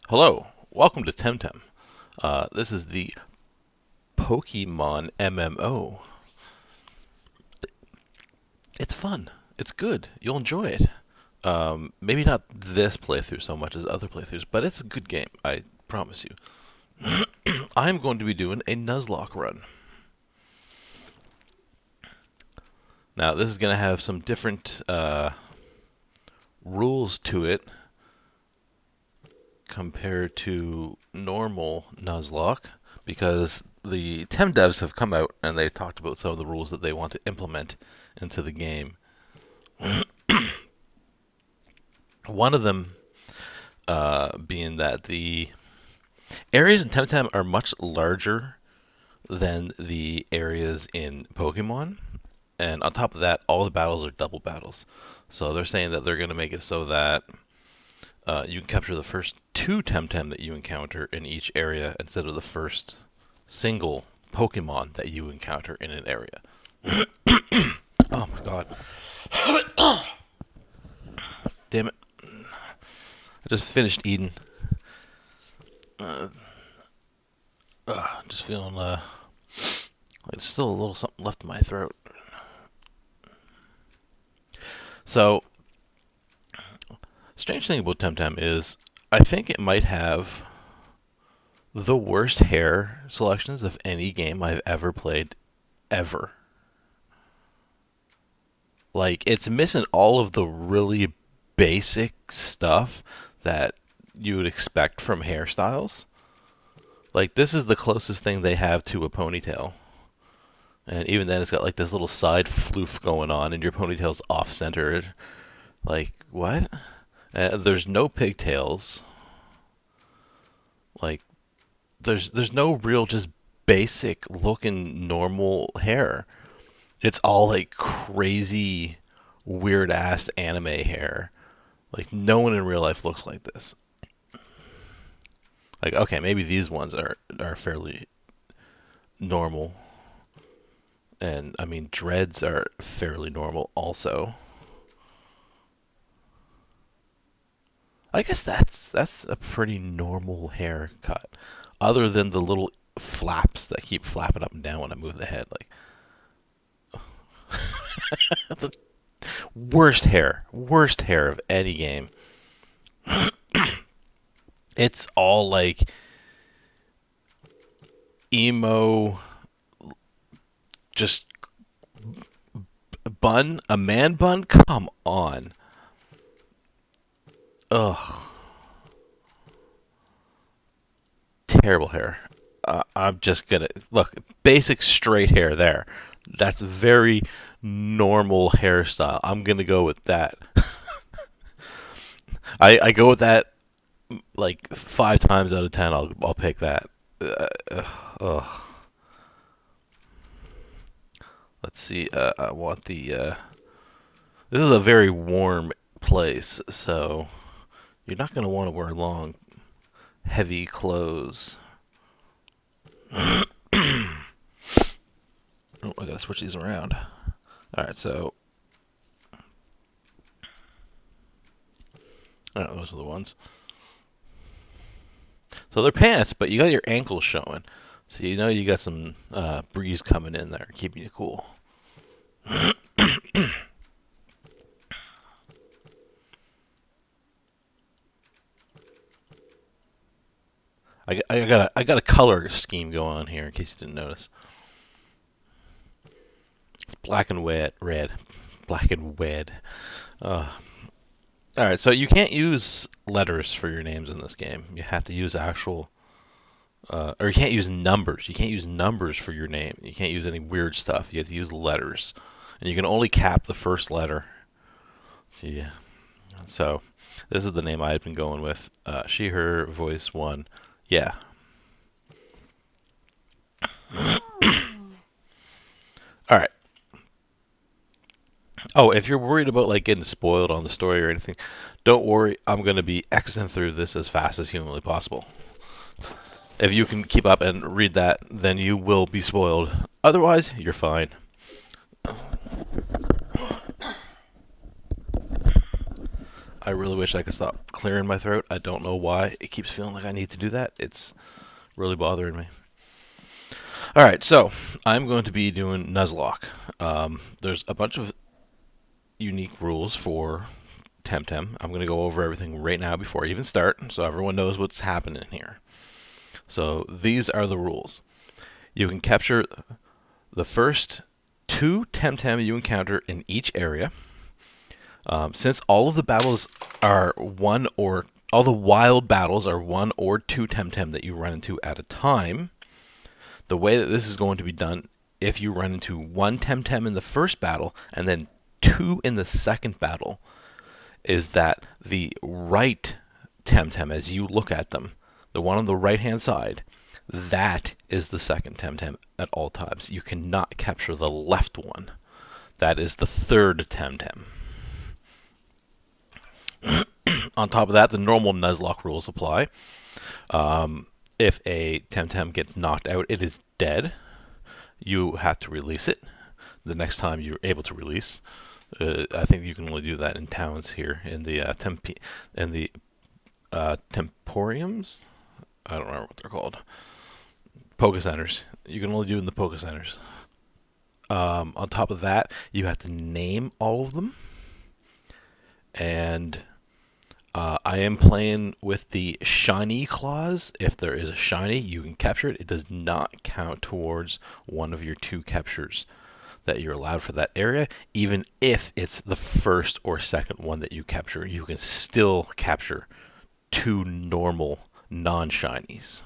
Hello, welcome to Temtem. This is the Pokemon MMO. It's fun. It's good. You'll enjoy it. Maybe not this playthrough so much as other playthroughs, but it's a good game. I promise you. I'm going to be doing a nuzlocke run. Now, this is going to have some different rules to it compared to normal nuzlocke, because the Tem devs have come out and they've talked about some of the rules that they want to implement into the game. One of them being that the areas in Temtem are much larger than the areas in Pokemon, and on top of that, all the battles are double battles. So they're saying that they're going to make it so that you can capture the first two Temtem that you encounter in each area instead of the first single Pokemon that you encounter in an area. Oh my god. Damn it. I just finished eating. Just feeling like there's still a little something left in my throat. So, strange thing about Temtem is I think it might have the worst hair selections of any game I've ever played, ever. Like, it's missing all of the really basic stuff that you would expect from hairstyles. Like, this is the closest thing they have to a ponytail. And even then, it's got like this little side floof going on, and your ponytail's off-centered. Like, what? There's no pigtails. Like, there's no real just basic looking normal hair. It's all like crazy, weird ass anime hair. Like, no one in real life looks like this. Like, okay, maybe these ones are fairly normal. And I mean, dreads are fairly normal also. I guess that's a pretty normal haircut, other than the little flaps that keep flapping up and down when I move the head. Like, the worst hair of any game. It's all like emo, just bun, a man bun. Come on. Ugh. Terrible hair. I'm just gonna look, basic straight hair there. That's very normal hairstyle. I'm gonna go with that. I go with that like 5 times out of 10. I'll pick that. Ugh. Let's see. I want the. This is a very warm place, so you're not gonna want to wear long, heavy clothes. Oh, I gotta switch these around. Alright, so. Alright, those are the ones. So they're pants, but you got your ankles showing. So you know you got some breeze coming in there, keeping you cool. I got a color scheme going on here in case you didn't notice. It's black and red. Black and red. Alright, so you can't use letters for your names in this game. You have to use actual, or you can't use numbers. You can't use numbers for your name. You can't use any weird stuff. You have to use letters. And you can only cap the first letter. Yeah. So, this is the name I had been going with. She, her, voice, one. Yeah. Alright. Oh, if you're worried about like getting spoiled on the story or anything, don't worry. I'm going to be Xing through this as fast as humanly possible. If you can keep up and read that, then you will be spoiled. Otherwise, you're fine. I really wish I could stop clearing my throat. I don't know why. It keeps feeling like I need to do that. It's really bothering me. All right, so I'm going to be doing nuzlocke. There's a bunch of unique rules for Temtem. I'm going to go over everything right now before I even start, so everyone knows what's happening here. So these are the rules. You can capture the first 2 Temtem you encounter in each area. Since all of the battles are all the wild battles are 1 or 2 Temtem that you run into at a time, the way that this is going to be done, if you run into 1 Temtem in the first battle and then 2 in the second battle, is that the right Temtem, as you look at them, the one on the right hand side, that is the second Temtem at all times. You cannot capture the left one. That is the third Temtem. On top of that, the normal nuzlocke rules apply. If a Temtem gets knocked out, it is dead. You have to release it the next time you're able to release. I think you can only do that in towns here in the Temporiums. I don't remember what they're called. Poke Centers. You can only do it in the Poke Centers. On top of that, you have to name all of them. And I am playing with the shiny clause. If there is a shiny, you can capture it. It does not count towards one of your 2 captures that you're allowed for that area. Even if it's the first or second one that you capture, you can still capture 2 normal non-shinies.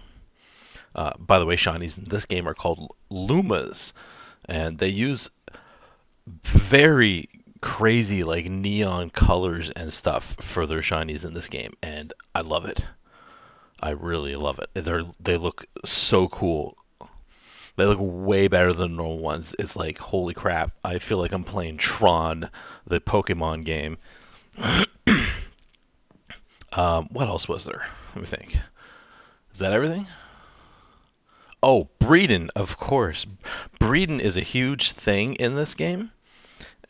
By the way, shinies in this game are called Lumas, and they use very crazy like neon colors and stuff for their shinies in this game, and I love it. I really love it. They look so cool. They look way better than normal ones. It's like, holy crap, I feel like I'm playing Tron, the Pokemon game. What else was there? Let me think. Is that everything? Oh, breeding, of course. Breeding is a huge thing in this game.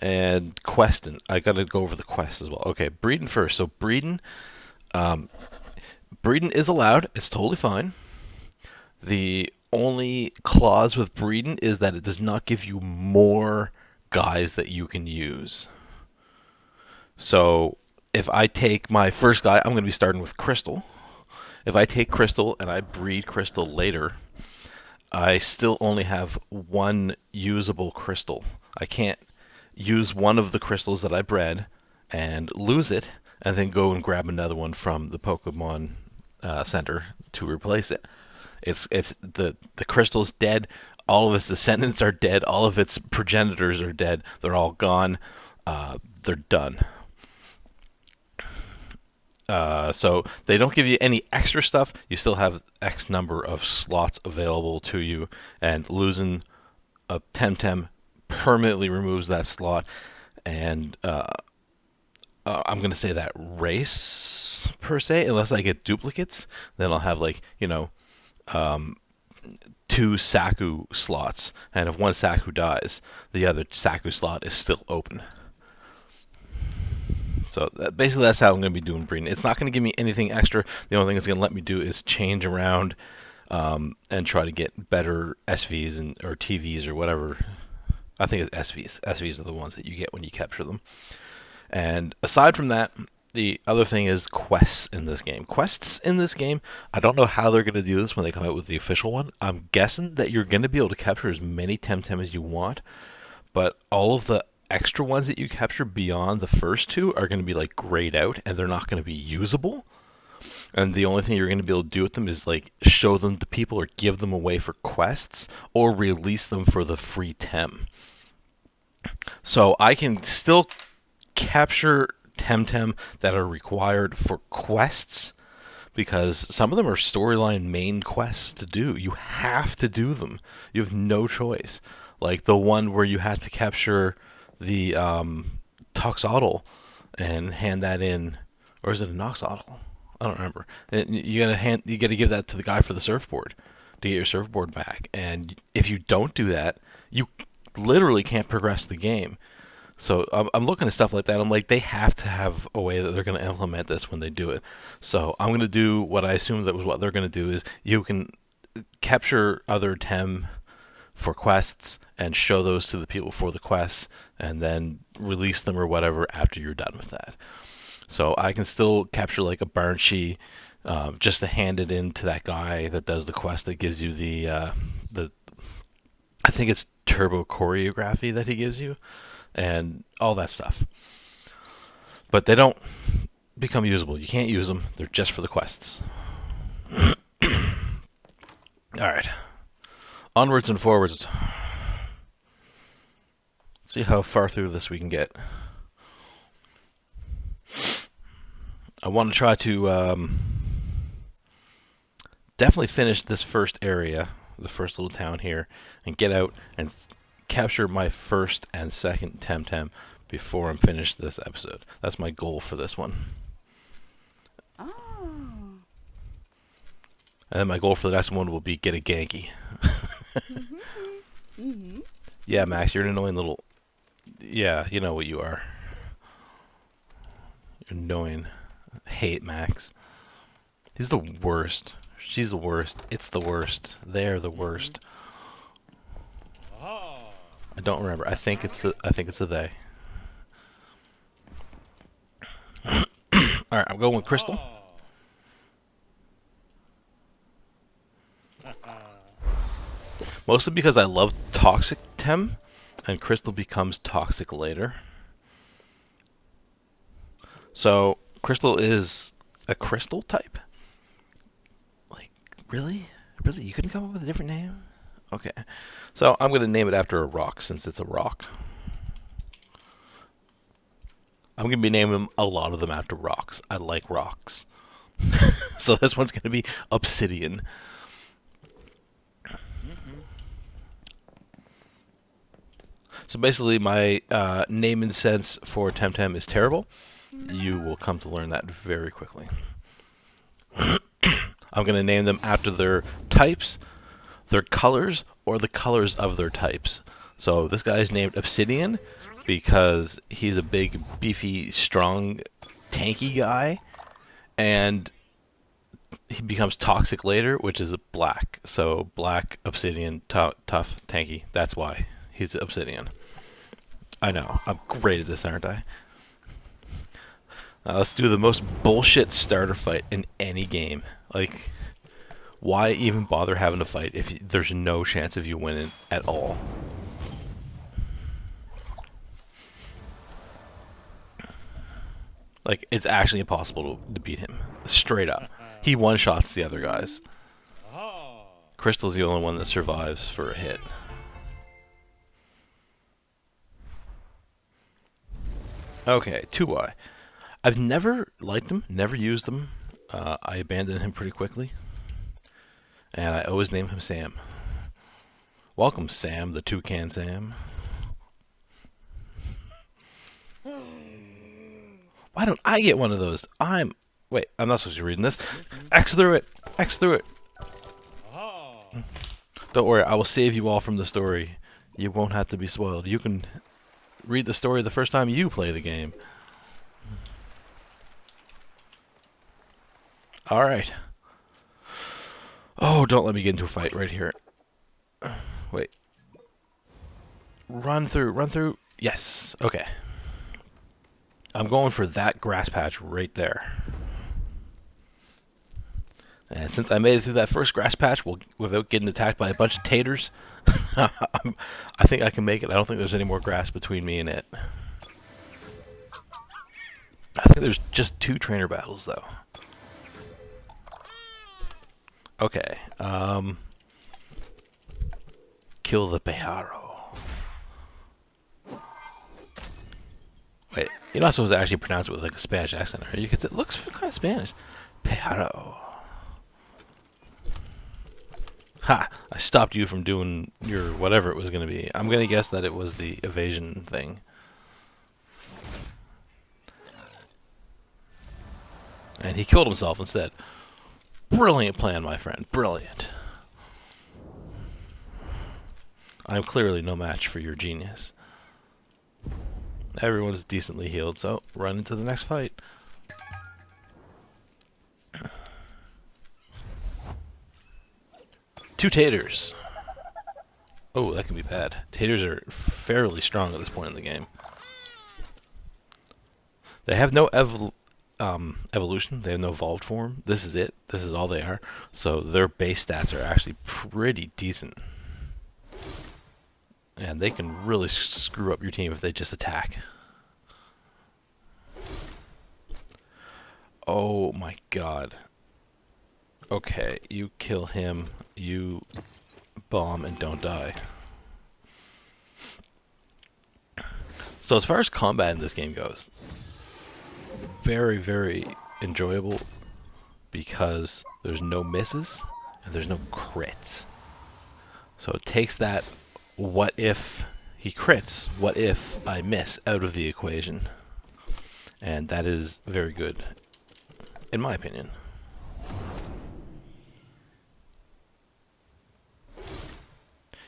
And questing. I gotta go over the quest as well. Okay, breeding first. So breeding is allowed. It's totally fine. The only clause with breeding is that it does not give you more guys that you can use. So if I take my first guy, I'm going to be starting with Crystal. If I take Crystal and I breed Crystal later, I still only have 1 usable crystal. I can't use one of the crystals that I bred and lose it and then go and grab another one from the Pokemon Center to replace it. It's the crystal's dead. All of its descendants are dead. All of its progenitors are dead. They're all gone. They're done. So they don't give you any extra stuff. You still have X number of slots available to you, and losing a Temtem permanently removes that slot. And I'm going to say that race per se, unless I get duplicates, then I'll have 2 Saku slots, and if one Saku dies, the other Saku slot is still open. So basically that's how I'm going to be doing breeding. It's not going to give me anything extra. The only thing it's going to let me do is change around and try to get better SVs or TVs or whatever. I think it's SVs. SVs are the ones that you get when you capture them. And aside from that, the other thing is quests in this game. Quests in this game, I don't know how they're going to do this when they come out with the official one. I'm guessing that you're going to be able to capture as many Temtem as you want, but all of the extra ones that you capture beyond the first 2 are going to be grayed out, and they're not going to be usable. And the only thing you're going to be able to do with them is show them to people or give them away for quests or release them for the free Tem. So I can still capture Temtem that are required for quests, because some of them are storyline main quests to do. You have to do them. You have no choice. Like the one where you have to capture the Toxodal and hand that in, or is it a Noxodal? I don't remember. And you gotta give that to the guy for the surfboard to get your surfboard back. And if you don't do that, you literally can't progress the game. So I'm looking at stuff like that. I'm like, they have to have a way that they're going to implement this when they do it. So I'm going to do what I assume that was what they're going to do is you can capture other Tem for quests and show those to the people for the quests and then release them or whatever after you're done with that. So I can still capture like a Barnshee just to hand it in to that guy that does the quest that gives you the I think it's turbo choreography that he gives you and all that stuff. But they don't become usable. You can't use them. They're just for the quests. All right. Onwards and forwards. Let's see how far through this we can get. I want to try to definitely finish this first area, the first little town here, and get out and capture my first and second Temtem before I'm finished this episode. That's my goal for this one. Oh. And then my goal for the next one will be get a Genki. Mm-hmm. Yeah, Max, you're an annoying little... Yeah, you know what you are. You're annoying. I hate Max. He's the worst. She's the worst. It's the worst. They're the worst. I don't remember. I think it's a they. All right, I'm going with Crystal. Mostly because I love Toxic Tem, and Crystal becomes Toxic later. So, Crystal is a Crystal type? Like, really? Really? You couldn't come up with a different name? Okay. So, I'm going to name it after a rock, since it's a rock. I'm going to be naming a lot of them after rocks. I like rocks. So, this one's going to be Obsidian. So basically, my name and sense for Temtem is terrible. You will come to learn that very quickly. I'm going to name them after their types, their colors, or the colors of their types. So this guy is named Obsidian because he's a big, beefy, strong, tanky guy. And he becomes toxic later, which is a black. So black, Obsidian, tough, tanky. That's why he's Obsidian. I know. I'm great at this, aren't I? Now let's do the most bullshit starter fight in any game. Like, why even bother having a fight if there's no chance of you winning at all? Like, it's actually impossible to beat him. Straight up. He one-shots the other guys. Crystal's the only one that survives for a hit. Okay, 2Y. I've never liked him, never used him. I abandoned him pretty quickly. And I always name him Sam. Welcome, Sam, the Toucan Sam. Why don't I get one of those? Wait, I'm not supposed to be reading this. X through it. X through it. Don't worry, I will save you all from the story. You won't have to be spoiled. You can read the story the first time you play the game. Alright. Oh, don't let me get into a fight right here. Wait. Run through. Yes. Okay. I'm going for that grass patch right there. And since I made it through that first grass patch without getting attacked by a bunch of taters, I think I can make it. I don't think there's any more grass between me and it. I think there's just 2 trainer battles, though. Okay. Kill the Pajaro. Wait, you're not supposed to actually pronounce it with like a Spanish accent, are you? Because it looks kind of Spanish. Pajaro. Ha! I stopped you from doing your whatever it was going to be. I'm going to guess that it was the evasion thing. And he killed himself instead. Brilliant plan, my friend. Brilliant. I'm clearly no match for your genius. Everyone's decently healed, so run into the next fight. Two taters. Oh, that can be bad. Taters are fairly strong at this point in the game. They have no evolution. They have no evolved form. This is it. This is all they are. So their base stats are actually pretty decent. And they can really screw up your team if they just attack. Oh my god. Okay, you kill him, you bomb and don't die. So as far as combat in this game goes, very, very enjoyable because there's no misses and there's no crits. So it takes that what if he crits, what if I miss out of the equation. And that is very good, in my opinion.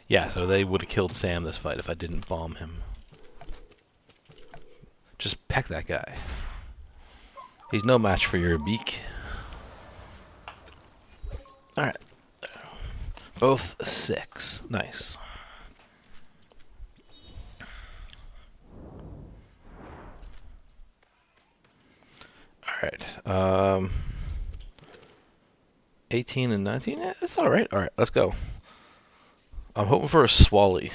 Yeah, so they would have killed Sam this fight if I didn't bomb him. Just peck that guy. He's no match for your beak. Alright. Both 6. Nice. Alright. 18 and 19? Yeah, that's alright. Alright, let's go. I'm hoping for a Swally.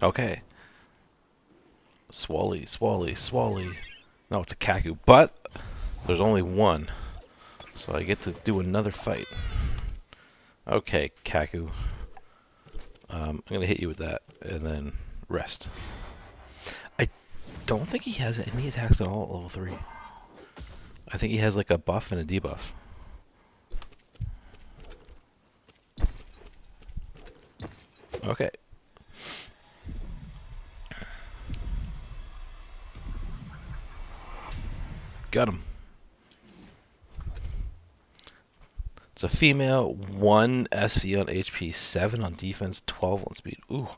Okay. Swally, Swally, Swally. No, it's a Kaku, but there's only one. So I get to do another fight. Okay, Kaku. I'm going to hit you with that and then rest. I don't think he has any attacks at all at level 3. I think he has like a buff and a debuff. Okay. Got him. It's a female, 1 SV on HP, 7 on defense, 12 on speed. Ooh.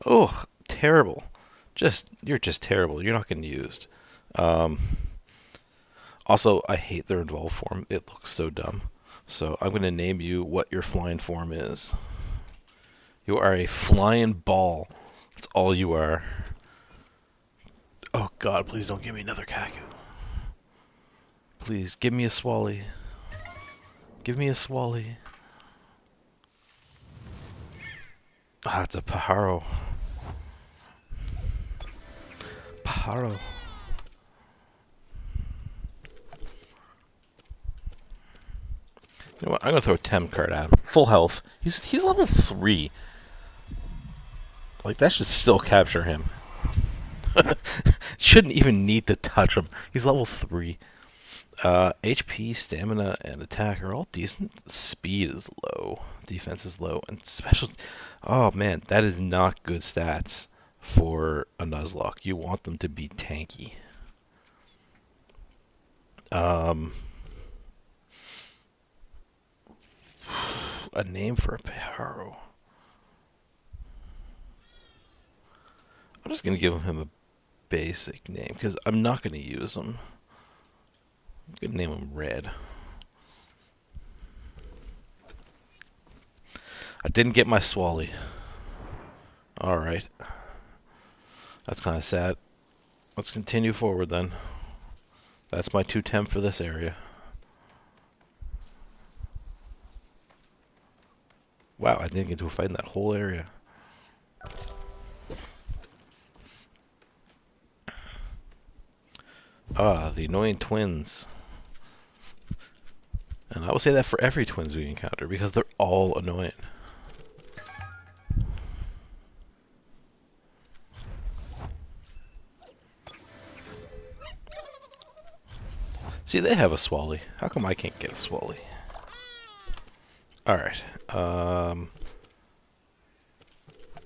Oh, terrible. You're just terrible. You're not getting used. Also, I hate their involved form. It looks so dumb. So I'm going to name you what your flying form is. You are a flying ball. That's all you are. Oh god, please don't give me another Kaku. Please, give me a Swally. Give me a Swally. Ah, it's a Pajaro. Pajaro. You know what? I'm gonna throw a Tem card at him. Full health. He's level 3. Like, that should still capture him. Shouldn't even need to touch him. He's level 3. HP, stamina, and attack are all decent. Speed is low. Defense is low. And special... Oh, man. That is not good stats for a Nuzlocke. You want them to be tanky. A name for a Pajaro. I'm just going to give him a basic name because I'm not going to use him. I'm going to name him Red. I didn't get my Swally. Alright. That's kind of sad. Let's continue forward then. That's my 2 temp for this area. Wow, I didn't get to a fight in that whole area. Ah, the annoying twins. And I will say that for every twins we encounter because they're all annoying. See, they have a Swally. How come I can't get a Swally? Alright.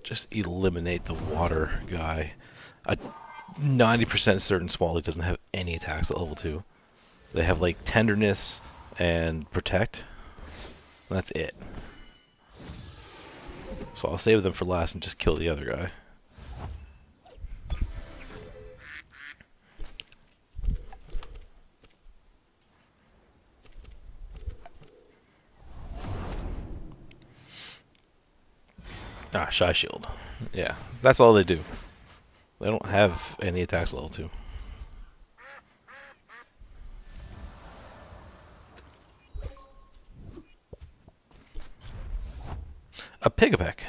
Just eliminate the water guy. 90% certain Swally doesn't have any attacks at level 2. They have like tenderness and protect. That's it. So I'll save them for last and just kill the other guy. Ah, Shy Shield. Yeah, that's all they do. They don't have any attacks level 2. A Piggyback.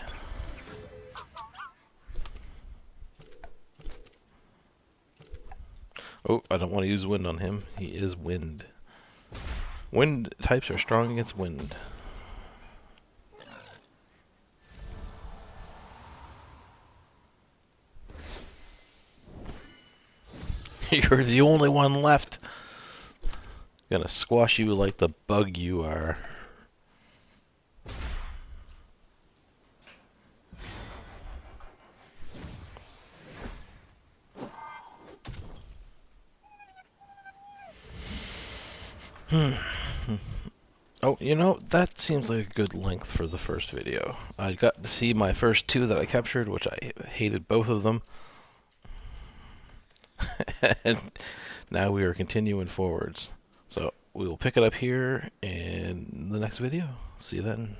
Oh, I don't want to use wind on him. He is wind. Wind types are strong against wind. You're the only one left. Gonna squash you like the bug you are. Oh, you know, that seems like a good length for the first video. I got to see my first 2 that I captured, which I hated both of them. And now we are continuing forwards. So we will pick it up here in the next video. See you then.